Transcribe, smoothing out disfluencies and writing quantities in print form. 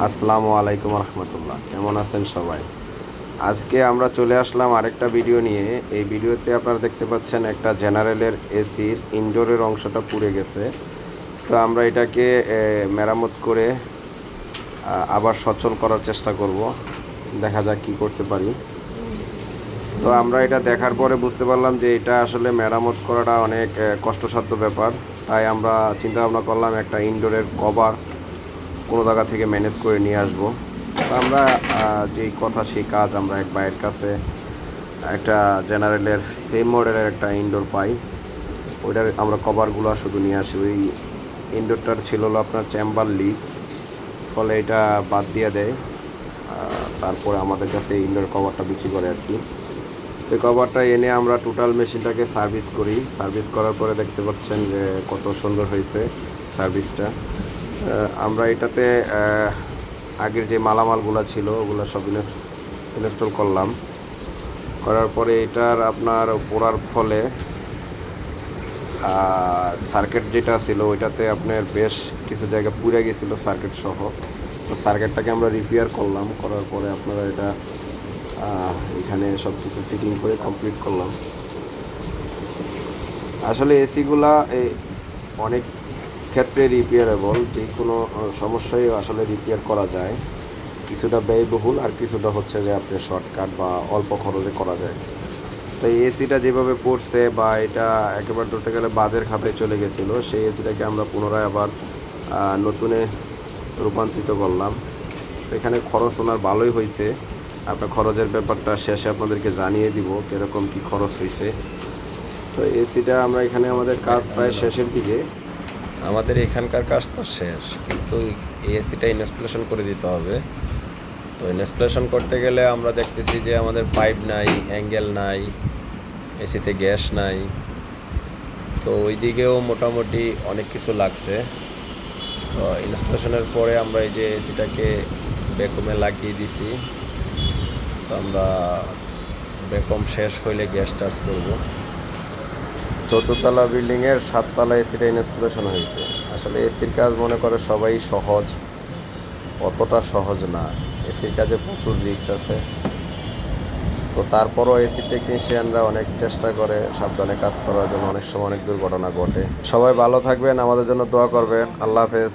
আসসালামু আলাইকুম রহমতুল্লাহ। কেমন আছেন সবাই? আজকে আমরা চলে আসলাম আরেকটা ভিডিও নিয়ে। এই ভিডিওতে আপনারা দেখতে পাচ্ছেন একটা জেনারেলের এসির ইনডোরের অংশটা পুড়ে গেছে। তো আমরা এটাকে মেরামত করে আবার সচল করার চেষ্টা করব। দেখা যাক কী করতে পারি। তো আমরা এটা দেখার পরে বুঝতে পারলাম যে এটা আসলে মেরামত করাটা অনেক কষ্টসাধ্য ব্যাপার। তাই আমরা চিন্তা ভাবনা করলাম একটা ইনডোরের কভার কোনো জায়গা থেকে ম্যানেজ করে নিয়ে আসবো। তো আমরা যেই কথা সেই কাজ, আমরা এক ভাইয়ের কাছে একটা জেনারেলের সেম মডেলের একটা ইনডোর পাই। ওইটার আমরা কভারগুলো শুধু নিয়ে আসি। ওই ইনডোরটার ছিল হলো আপনার চেম্বার লিক, ফলে এটা বাদ দিয়ে দেয়। তারপরে আমাদের কাছে ইনডোর কভারটা বিক্রি করে আর কি। তো কভারটা এনে আমরা টোটাল মেশিনটাকে সার্ভিস করি। সার্ভিস করার পরে দেখতে পাচ্ছেন যে কত সুন্দর হয়েছে সার্ভিসটা। আমরা এটাতে আগের যে মালামালগুলো ছিল ওগুলো সব ইনস্টল করলাম। করার পরে এটার আপনার পোড়ার ফলে সার্কিট যেটা ছিল ওইটাতে আপনার বেশ কিছু জায়গা পুড়ে গেছিলো সার্কিট সহ। তো সার্কিটটাকে আমরা রিপেয়ার করলাম। করার পরে আপনারা এটা এখানে সব কিছু ফিটিং করে কমপ্লিট করলাম। আসলে এসিগুলা অনেক ক্ষেত্রে রিপেয়ারেবল, যে কোনো সমস্যাই আসলে রিপেয়ার করা যায়। কিছুটা ব্যয়বহুল আর কিছুটা হচ্ছে যে আপনি শর্টকাট বা অল্প খরচে করা যায়। তো এই এসিটা যেভাবে পড়ছে বা এটা একেবারে ধরতে গেলে বাজের খাতে চলে গেছিলো, সেই এসিটাকে আমরা পুনরায় আবার নতুনে রূপান্তরিত করলাম। এখানে খরচ ওনার ভালোই হয়েছে। আপনার খরচের ব্যাপারটা শেষে আপনাদেরকে জানিয়ে দিব কীরকম কী খরচ হয়েছে। তো এসিটা আমরা এখানে আমাদের কাজ প্রায় শেষের দিকে। আমাদের এখানকার কাজ তো শেষ, কিন্তু এই এসিটা ইনস্টলেশন করে দিতে হবে। তো ইনস্টলেশন করতে গেলে আমরা দেখতেছি যে আমাদের পাইপ নাই, অ্যাঙ্গেল নাই, এসিতে গ্যাস নাই। তো ওই দিকেও মোটামুটি অনেক কিছু লাগছে। তো ইনস্টলেশনের পরে আমরা এই যে এসিটাকে ভ্যাকুমে লাগিয়ে দিছি। তো আমরা ভ্যাকুম শেষ হইলে গ্যাস চার্জ করবো। 14তলা বিল্ডিংয়ের 7তলা এসিটা ইনস্টলেশন হয়েছে। আসলে এসির কাজ মনে করে সবাই সহজ, অতটা সহজ না। এসির কাজে প্রচুর রিস্ক আছে। তো তারপরও এসি টেকনিশিয়ানরা অনেক চেষ্টা করে সাবধানে কাজ করার জন্য। অনেক সময় অনেক দুর্ঘটনা ঘটে। সবাই ভালো থাকবেন, আমাদের জন্য দোয়া করবেন। আল্লাহ হাফেজ।